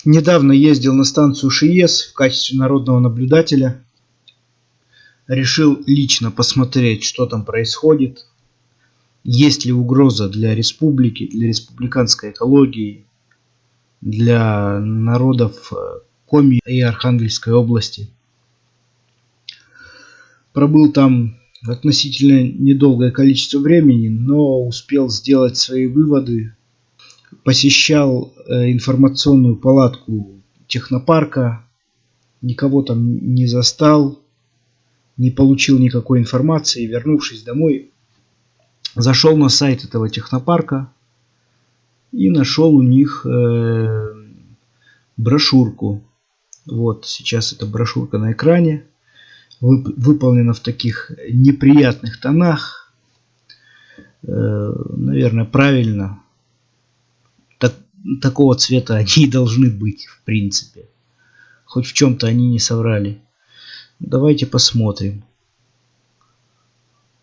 Недавно ездил на станцию ШИЭС в качестве народного наблюдателя. Решил лично посмотреть, что там происходит. Есть ли угроза для республики, для республиканской экологии, для народов Коми и Архангельской области. Пробыл там относительно недолгое количество времени, но успел сделать свои выводы. Посещал информационную палатку технопарка, никого там не застал, не получил никакой информации. Вернувшись домой, зашел на сайт этого технопарка и нашел у них брошюрку. Вот сейчас эта брошюрка на экране. Выполнена в таких неприятных тонах. Наверное, правильно. Такого цвета они и должны быть, в принципе. Хоть в чем-то они не соврали. Давайте посмотрим.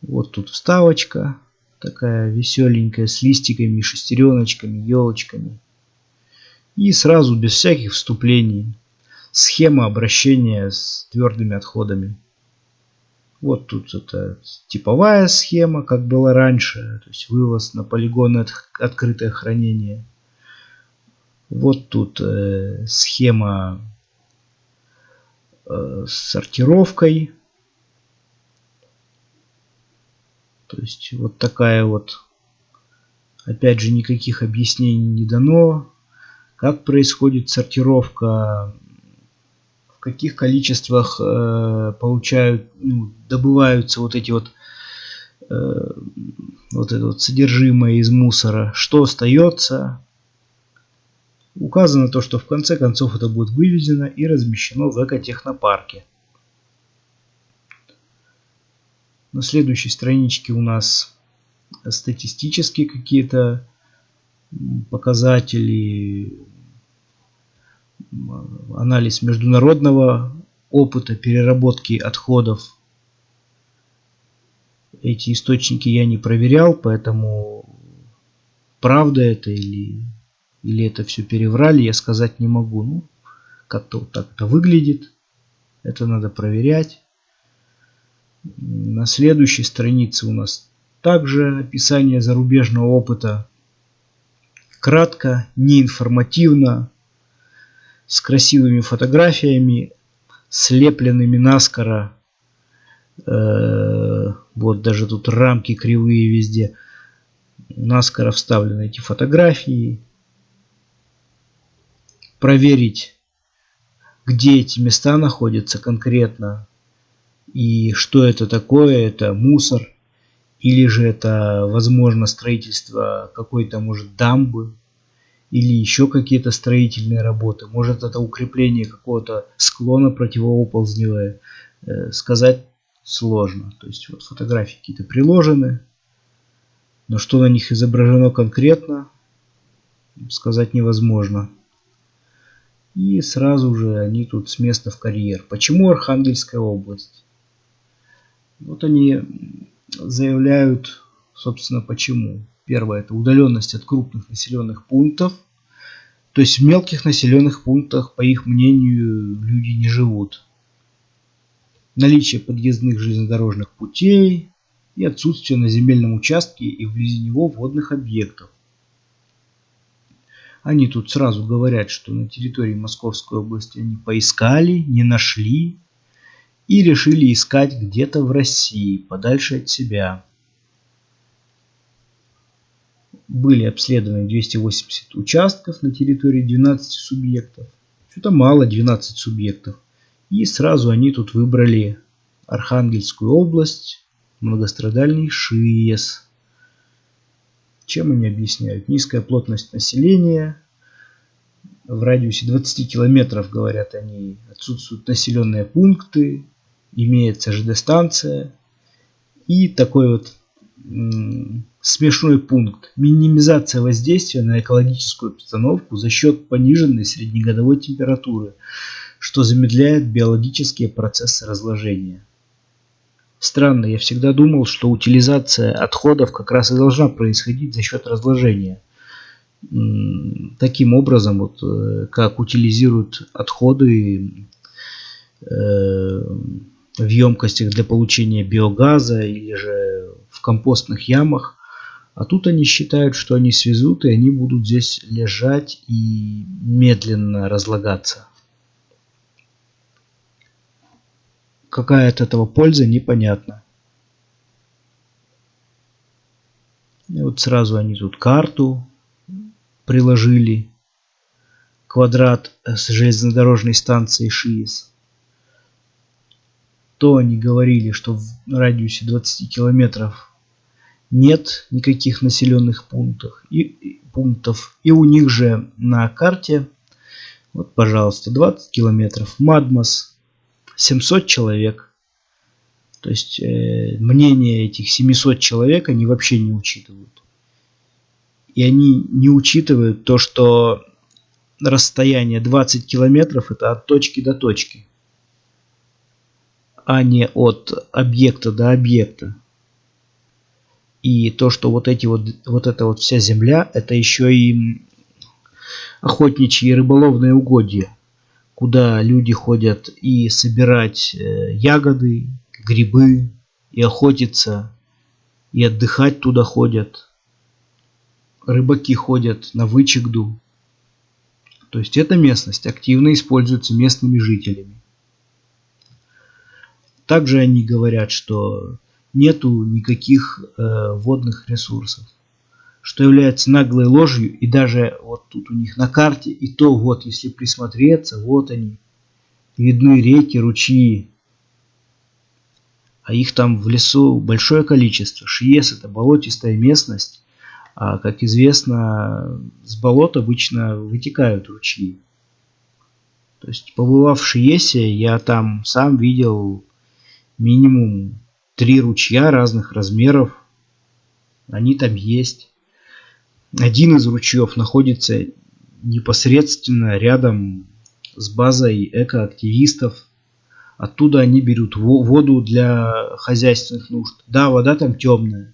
Вот тут вставочка. Такая веселенькая, с листиками, шестереночками, елочками. И сразу, без всяких вступлений, схема обращения с твердыми отходами. Вот тут это типовая схема, как было раньше. То есть вывоз на полигоны, открытое хранение. Вот тут схема с сортировкой. То есть вот такая вот. Опять же, никаких объяснений не дано. Как происходит сортировка, в каких количествах добываются вот эти вот это вот содержимое из мусора, что остается. Указано то, что в конце концов это будет вывезено и размещено в экотехнопарке. На следующей страничке у нас статистические какие-то показатели, анализ международного опыта переработки отходов. Эти источники я не проверял, поэтому правда это или это все переврали, я сказать не могу. Ну, как-то вот так это выглядит. Это надо проверять. На следующей странице у нас также описание зарубежного опыта. Кратко, неинформативно, с красивыми фотографиями, слепленными наскоро. Вот даже тут рамки кривые везде. Наскоро вставлены эти фотографии. Проверить, где эти места находятся конкретно. И что это такое, это мусор. Или же это, возможно, строительство какой-то, может, дамбы. Или еще какие-то строительные работы. Может, это укрепление какого-то склона противооползневое. Сказать сложно. То есть вот фотографии какие-то приложены. Но что на них изображено конкретно, сказать невозможно. И сразу же они тут с места в карьер. Почему Архангельская область? Вот они заявляют, собственно, почему. Первое, это удаленность от крупных населенных пунктов. То есть в мелких населенных пунктах, по их мнению, люди не живут. Наличие подъездных железнодорожных путей и отсутствие на земельном участке и вблизи него водных объектов. Они тут сразу говорят, что на территории Московской области они поискали, не нашли и решили искать где-то в России, подальше от себя. Были обследованы 280 участков на территории 12 субъектов. Что-то мало, 12 субъектов. И сразу они тут выбрали Архангельскую область, многострадальный ШИЭС. Чем они объясняют? Низкая плотность населения. В радиусе 20 километров, говорят они, отсутствуют населенные пункты. Имеется ЖД-станция. И такой вот смешной пункт. Минимизация воздействия на экологическую обстановку за счет пониженной среднегодовой температуры, что замедляет биологические процессы разложения. Странно, я всегда думал, что утилизация отходов как раз и должна происходить за счет разложения. таким образом, вот, как утилизируют отходы в емкостях для получения биогаза или же в компостных ямах. А тут они считают, что они свезут, и они будут здесь лежать и медленно разлагаться. Какая от этого польза, непонятно. И вот сразу они тут карту приложили. Квадрат с железнодорожной станцией ШИЭС. То они говорили, что в радиусе 20 километров нет никаких населенных пунктов. И у них же на карте, вот, пожалуйста, 20 километров. Мадмос 700 человек. То есть мнение этих 700 человек они вообще не учитывают. И они не учитывают то, что расстояние 20 километров это от точки до точки, а не от объекта до объекта. И то, что вот эта вот вся земля, это еще и охотничьи и рыболовные угодья, куда люди ходят и собирать ягоды, грибы, и охотиться, и отдыхать туда ходят. Рыбаки ходят на вычегду. То есть эта местность активно используется местными жителями. Также они говорят, что нету никаких водных ресурсов, что является наглой ложью. И даже вот тут у них на карте, и то вот, если присмотреться, вот они, видны реки, ручьи, а их там в лесу большое количество. ШИЭС это болотистая местность, а как известно, с болот обычно вытекают ручьи. То есть, побывав в ШИЭСе, я там сам видел минимум 3 ручья разных размеров. Они там есть. Один из ручьев находится непосредственно рядом с базой экоактивистов. Оттуда они берут воду для хозяйственных нужд. Да, вода там темная.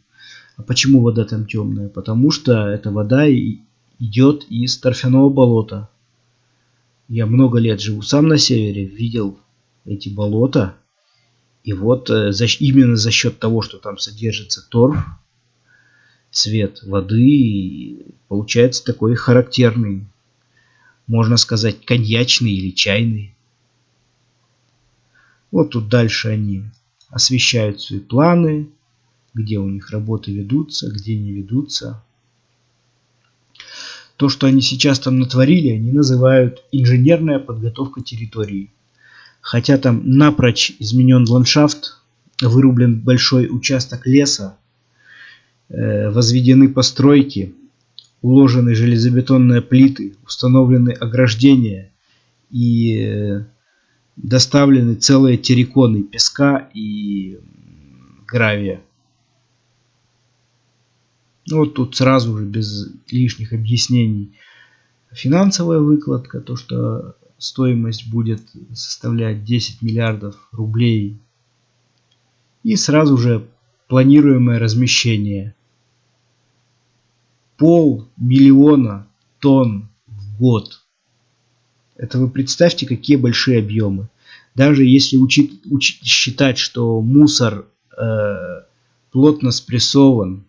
А почему вода там темная? Потому что эта вода идет из торфяного болота. Я много лет живу сам на севере, видел эти болота. И вот именно за счет того, что там содержится торф, цвет воды получается такой характерный, можно сказать, коньячный или чайный. Вот тут дальше они освещают свои планы, где у них работы ведутся, где не ведутся. То, что они сейчас там натворили, они называют инженерная подготовка территории. Хотя там напрочь изменен ландшафт, вырублен большой участок леса, возведены постройки, уложены железобетонные плиты, установлены ограждения и доставлены целые терриконы песка и гравия. Вот тут сразу же без лишних объяснений финансовая выкладка, то что стоимость будет составлять 10 миллиардов рублей, и сразу же планируемое размещение 500 000 тонн в год. Это вы представьте, какие большие объемы. Даже если считать, что мусор плотно спрессован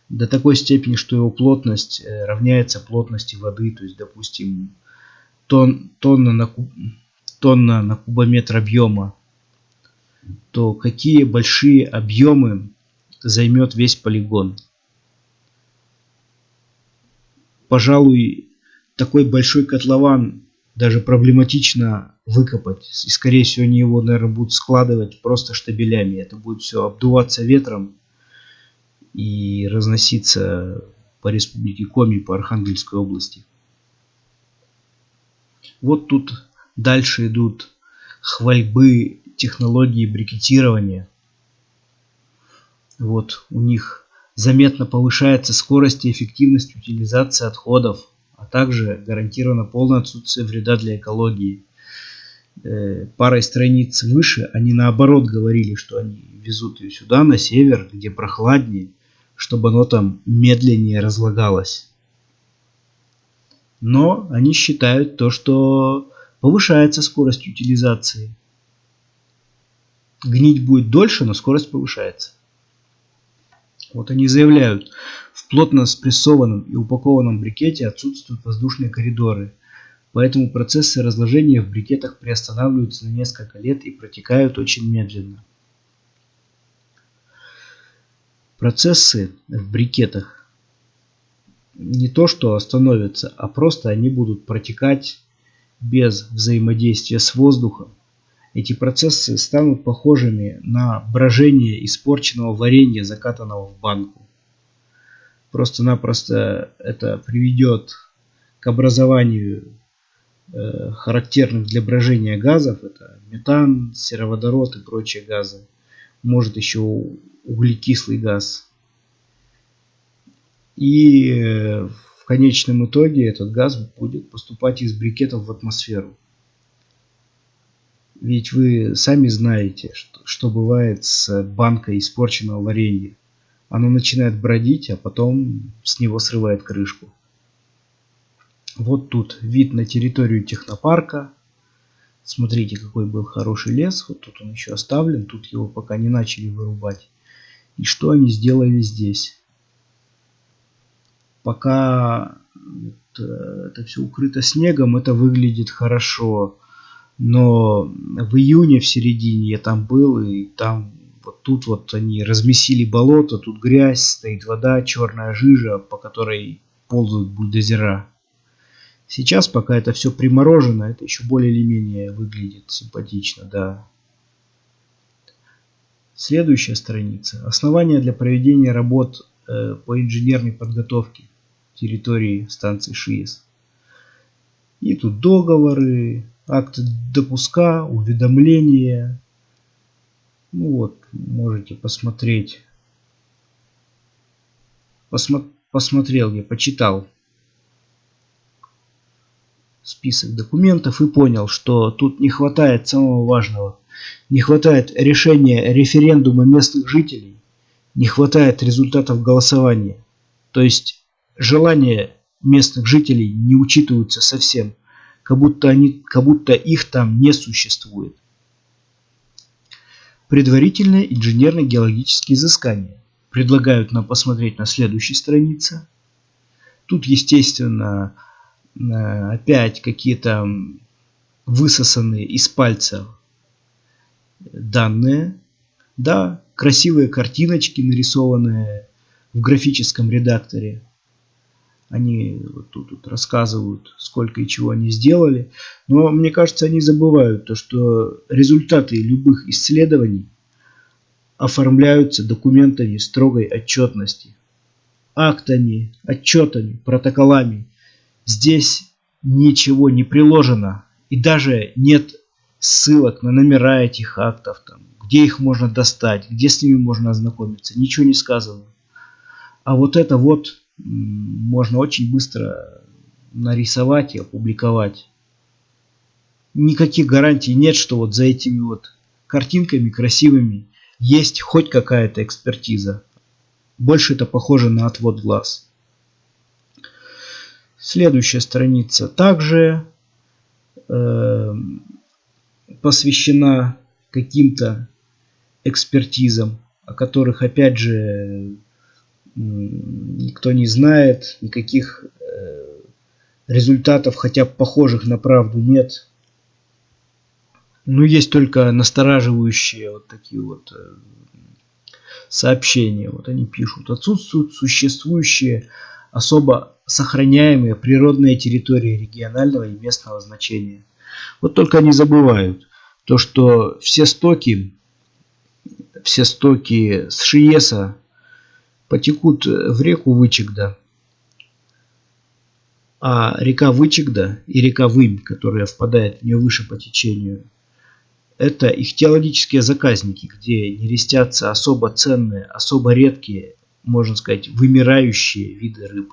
до такой степени, что его плотность равняется плотности воды, то есть, допустим, тонна на кубометр объема, то какие большие объемы займет весь полигон. Пожалуй, такой большой котлован даже проблематично выкопать. И, скорее всего, они его, наверное, будут складывать просто штабелями. Это будет все обдуваться ветром и разноситься по республике Коми, по Архангельской области. Вот тут дальше идут хвальбы технологии брикетирования. Вот у них заметно повышается скорость и эффективность утилизации отходов, а также гарантировано полное отсутствие вреда для экологии. Парой страниц выше они наоборот говорили, что они везут ее сюда, на север, где прохладнее, чтобы оно там медленнее разлагалось. Но они считают то, что повышается скорость утилизации. Гнить будет дольше, но скорость повышается. Вот они заявляют, в плотно спрессованном и упакованном брикете отсутствуют воздушные коридоры, поэтому процессы разложения в брикетах приостанавливаются на несколько лет и протекают очень медленно. Процессы в брикетах не то что остановятся, а просто они будут протекать без взаимодействия с воздухом. Эти процессы станут похожими на брожение испорченного варенья, закатанного в банку. Просто-напросто это приведет к образованию характерных для брожения газов. Это метан, сероводород и прочие газы. Может еще углекислый газ. И в конечном итоге этот газ будет поступать из брикетов в атмосферу. Ведь вы сами знаете, что бывает с банкой испорченного варенья. Оно начинает бродить, а потом с него срывает крышку. Вот тут вид на территорию технопарка. Смотрите, какой был хороший лес. Вот тут он еще оставлен. Тут его пока не начали вырубать. И что они сделали здесь? Пока это все укрыто снегом, это выглядит хорошо. Но в июне, в середине я там был, и там вот тут вот они размесили болото, тут грязь, стоит вода, черная жижа, по которой ползают бульдозера. Сейчас, пока это все приморожено, это еще более или менее выглядит симпатично, да. Следующая страница. Основания для проведения работ по инженерной подготовке территории станции ШИЭС. И тут договоры, акты допуска, уведомления. Ну вот, можете посмотреть. Посмотрел я, почитал список документов и понял, что тут не хватает самого важного. Не хватает решения референдума местных жителей, не хватает результатов голосования. То есть желания местных жителей не учитываются совсем, как будто их там не существует. Предварительные инженерно-геологические изыскания. Предлагают нам посмотреть на следующей странице. Тут, естественно, опять какие-то высосанные из пальца данные. Да, красивые картиночки, нарисованные в графическом редакторе. Они вот тут рассказывают, сколько и чего они сделали. Но мне кажется, они забывают то, что результаты любых исследований оформляются документами строгой отчетности. Актами, отчетами, протоколами. Здесь ничего не приложено. И даже нет ссылок на номера этих актов, там, где их можно достать, где с ними можно ознакомиться. Ничего не сказано. А вот это вот можно очень быстро нарисовать и опубликовать. Никаких гарантий нет, что вот за этими вот картинками красивыми есть хоть какая-то экспертиза. Больше это похоже на отвод глаз. Следующая страница также посвящена каким-то экспертизам, о которых опять же никто не знает, никаких результатов, хотя бы похожих на правду, нет. Но есть только настораживающие вот такие вот сообщения. Вот они пишут: отсутствуют существующие особо сохраняемые природные территории регионального и местного значения. Вот только они забывают то, что все стоки с ШИЭСа потекут в реку Вычегда. А река Вычегда и река Вымь, которая впадает в нее выше по течению, это ихтиологические заказники, где нерестятся особо ценные, особо редкие, можно сказать, вымирающие виды рыб.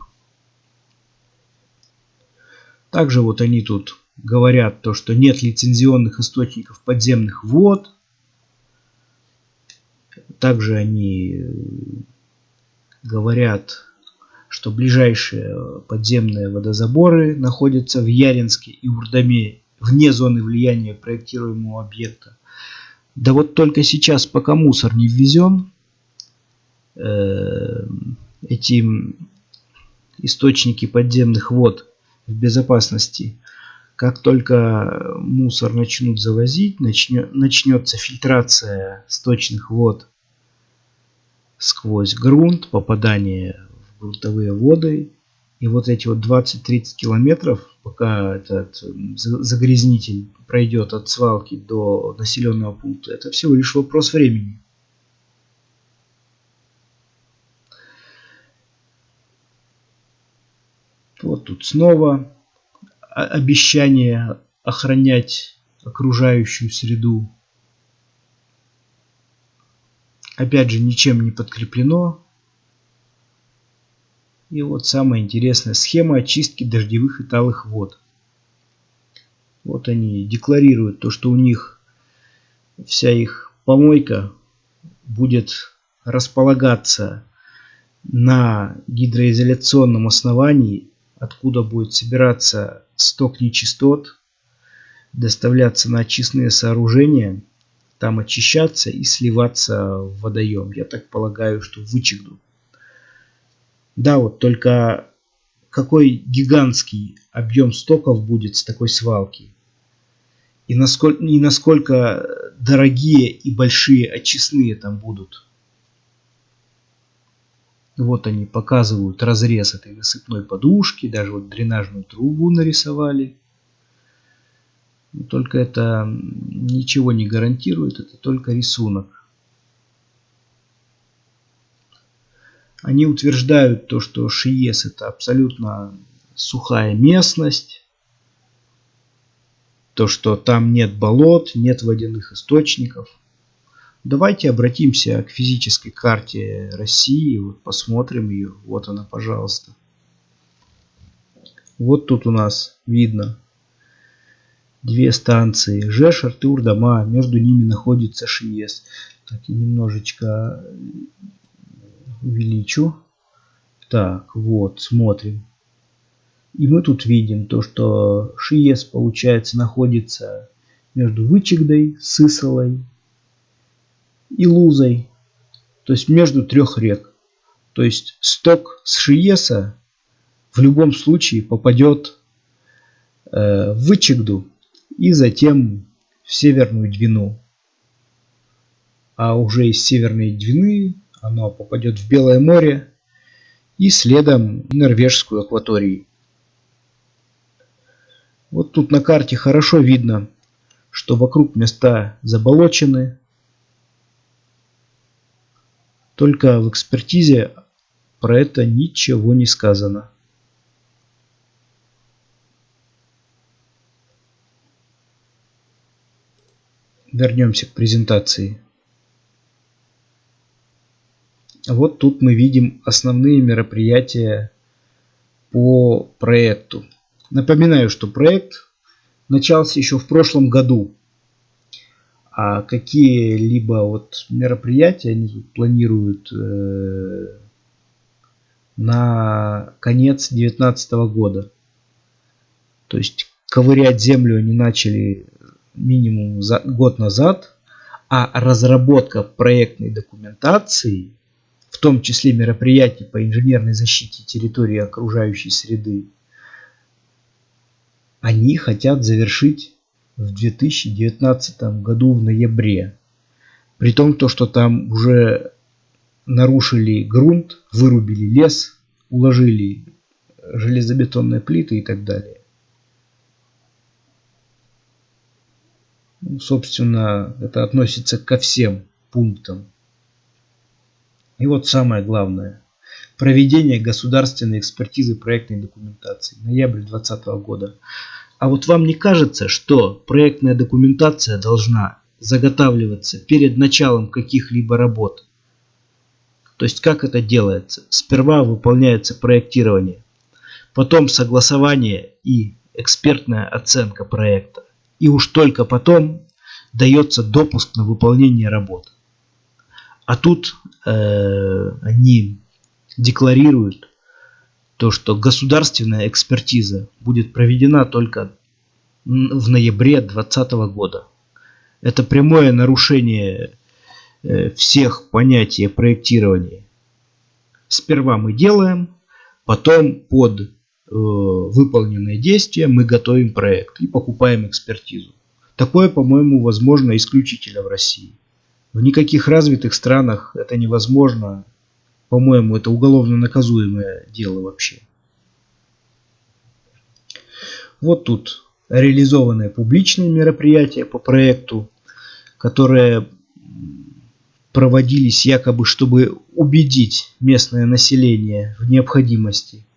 Также вот они тут говорят то, что нет лицензионных источников подземных вод. Также они говорят что ближайшие подземные водозаборы находятся в Яринске и Урдаме, вне зоны влияния проектируемого объекта. Да вот только сейчас, пока мусор не ввезен, эти источники подземных вод в безопасности, как только мусор начнут завозить, начнется фильтрация сточных вод сквозь грунт, попадание в грунтовые воды. И вот эти вот 20-30 километров, пока этот загрязнитель пройдет от свалки до населенного пункта, это всего лишь вопрос времени. Вот тут снова обещание охранять окружающую среду. Опять же, ничем не подкреплено. И вот самая интересная схема очистки дождевых и талых вод. Вот они декларируют то, что у них вся их помойка будет располагаться на гидроизоляционном основании, откуда будет собираться сток нечистот, доставляться на очистные сооружения, там очищаться и сливаться в водоем. Я так полагаю, что в Вычегду. Да, вот только какой гигантский объем стоков будет с такой свалки. И насколько дорогие и большие очистные там будут. Вот они показывают разрез этой насыпной подушки. Даже вот дренажную трубу нарисовали. Но только это ничего не гарантирует. Это только рисунок. Они утверждают то, что ШИЭС это абсолютно сухая местность, то, что там нет болот, нет водяных источников. Давайте обратимся к физической карте России, вот посмотрим ее. Вот она, пожалуйста. Вот тут у нас видно две станции, Жешерт и Урдама, между ними находится ШИЭС. Так, я немножечко увеличу. Так, вот, смотрим. И мы тут видим то, что ШИЭС, получается, находится между Вычегдой, Сысолой и Лузой. То есть между трех рек. То есть сток с ШИЭСа в любом случае попадет в Вычегду и затем в Северную Двину. А уже из Северной Двины оно попадет в Белое море и следом в норвежскую акваторию. Вот тут на карте хорошо видно, что вокруг места заболочены. Только в экспертизе про это ничего не сказано. Вернемся к презентации. Вот тут мы видим основные мероприятия по проекту. Напоминаю, что проект начался еще в прошлом году. А какие-либо вот мероприятия они тут планируют на конец 2019 года. То есть ковырять землю они начали минимум год назад, а разработка проектной документации, в том числе мероприятий по инженерной защите территории окружающей среды, они хотят завершить в 2019 году в ноябре. При том, что там уже нарушили грунт, вырубили лес, уложили железобетонные плиты и так далее. Собственно, это относится ко всем пунктам. И вот самое главное. Проведение государственной экспертизы проектной документации. Ноябрь 2020 года. А вот вам не кажется, что проектная документация должна заготавливаться перед началом каких-либо работ? То есть как это делается? Сперва выполняется проектирование, потом согласование и экспертная оценка проекта. И уж только потом дается допуск на выполнение работ. А тут они декларируют, то, что государственная экспертиза будет проведена только в ноябре 2020 года. Это прямое нарушение всех понятий проектирования. Сперва мы делаем, потом под выполненные действия мы готовим проект и покупаем экспертизу. Такое, по-моему, возможно исключительно в России. В никаких развитых странах это невозможно. По-моему, это уголовно наказуемое дело вообще. Вот тут реализованные публичные мероприятия по проекту, которые проводились якобы, чтобы убедить местное население в необходимости.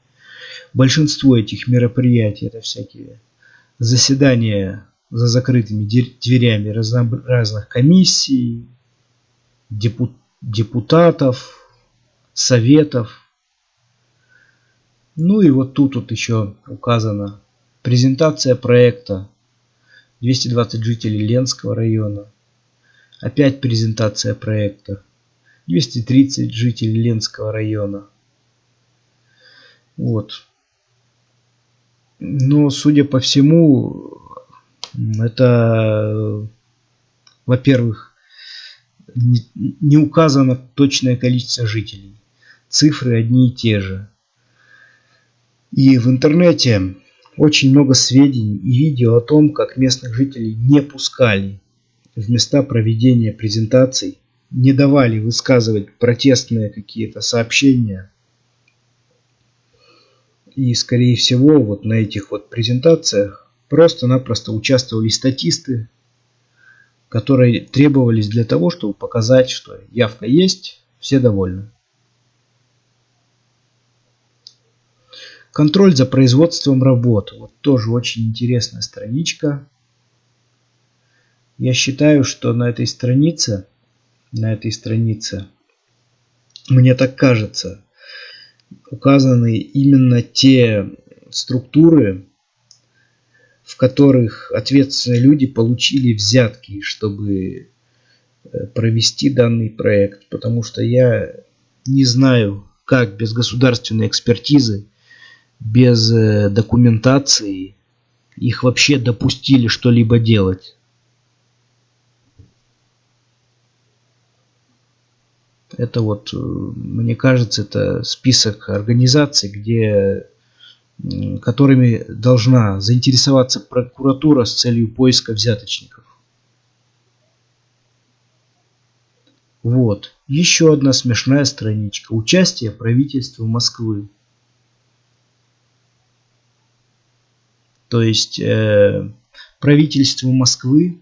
Большинство этих мероприятий — это всякие заседания за закрытыми дверями разных комиссий, депутатов, советов. Ну и вот тут еще указана презентация проекта. 220 жителей Ленского района. Опять презентация проекта. 230 жителей Ленского района. Вот. Но, судя по всему, это, во-первых, не указано точное количество жителей. Цифры одни и те же. И в интернете очень много сведений и видео о том, как местных жителей не пускали в места проведения презентаций, не давали высказывать протестные какие-то сообщения. И, скорее всего, вот на этих вот презентациях просто-напросто участвовали статисты, которые требовались для того, чтобы показать, что явка есть, все довольны. Контроль за производством работ. Вот тоже очень интересная страничка. Я считаю, что на этой странице, мне так кажется, указаны именно те структуры, в которых ответственные люди получили взятки, чтобы провести данный проект. Потому что я не знаю, как без государственной экспертизы, без документации их вообще допустили что-либо делать. Это вот, мне кажется, это список организаций, которыми должна заинтересоваться прокуратура с целью поиска взяточников. Вот. Еще одна смешная страничка. Участие правительства Москвы. То есть правительство Москвы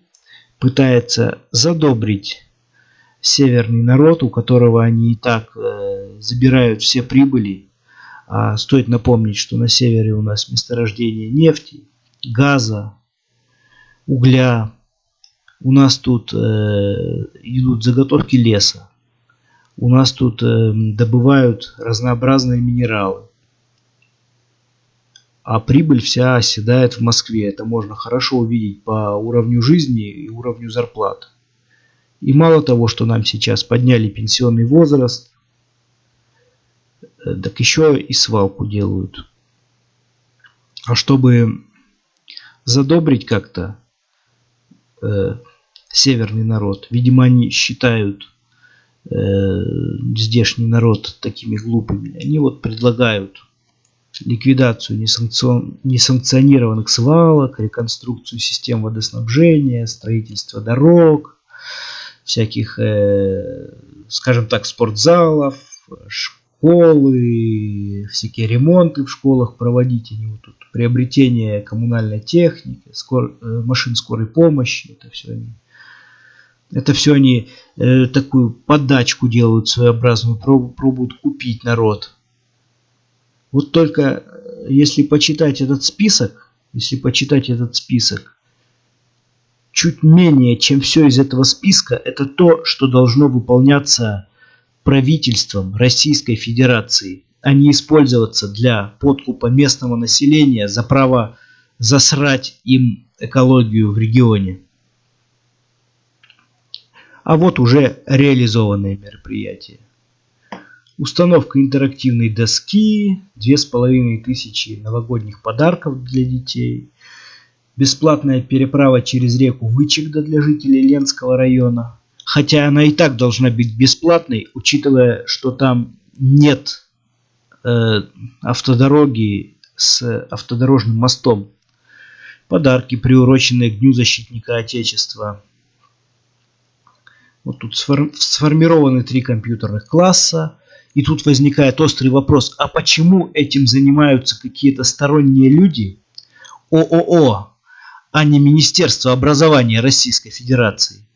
пытается задобрить северный народ, у которого они и так забирают все прибыли. А стоит напомнить, что на севере у нас месторождение нефти, газа, угля. У нас тут идут заготовки леса. У нас тут добывают разнообразные минералы. А прибыль вся оседает в Москве. Это можно хорошо увидеть по уровню жизни и уровню зарплат. И мало того, что нам сейчас подняли пенсионный возраст, так еще и свалку делают. А чтобы задобрить как-то северный народ, видимо, они считают здешний народ такими глупыми, они вот предлагают ликвидацию несанкционированных свалок, реконструкцию систем водоснабжения, строительство дорог, всяких, скажем так, спортзалов, школы, всякие ремонты в школах проводить. Они вот тут приобретение коммунальной техники, машин скорой помощи, это все они такую подачку делают своеобразную, пробуют купить народ. Вот только если почитать этот список, чуть менее, чем все из этого списка, это то, что должно выполняться правительством Российской Федерации, а не использоваться для подкупа местного населения за право засрать им экологию в регионе. А вот уже реализованные мероприятия. Установка интерактивной доски, 2500 новогодних подарков для детей, бесплатная переправа через реку Вычегда для жителей Ленского района. Хотя она и так должна быть бесплатной, учитывая, что там нет автодороги с автодорожным мостом. Подарки, приуроченные к Дню защитника Отечества. Вот тут сформированы 3 компьютерных класса. И тут возникает острый вопрос, а почему этим занимаются какие-то сторонние люди, ООО, а не Министерство образования Российской Федерации?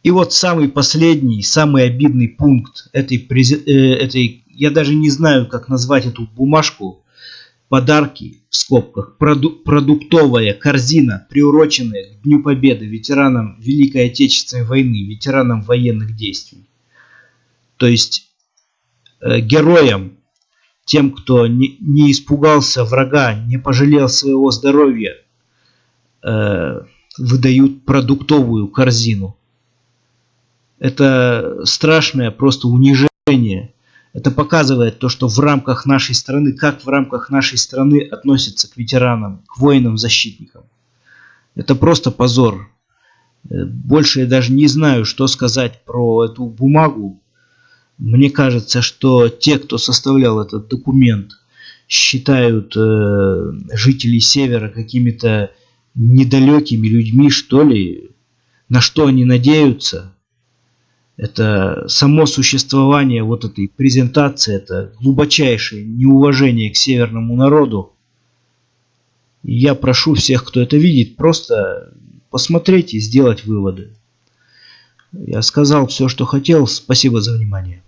И вот самый последний, самый обидный пункт этой, я даже не знаю, как назвать эту бумажку, подарки, в скобках, продуктовая корзина, приуроченная к Дню Победы, ветеранам Великой Отечественной войны, ветеранам военных действий. То есть героям, тем, кто не испугался врага, не пожалел своего здоровья, выдают продуктовую корзину. Это страшное просто унижение. Это показывает то, что в рамках нашей страны, как в рамках нашей страны относятся к ветеранам, к воинам-защитникам. Это просто позор. Больше я даже не знаю, что сказать про эту бумагу. Мне кажется, что те, кто составлял этот документ, считают жителей Севера какими-то недалекими людьми, что ли. На что они надеются? Это само существование вот этой презентации, это глубочайшее неуважение к северному народу. И я прошу всех, кто это видит, просто посмотреть и сделать выводы. Я сказал все, что хотел. Спасибо за внимание.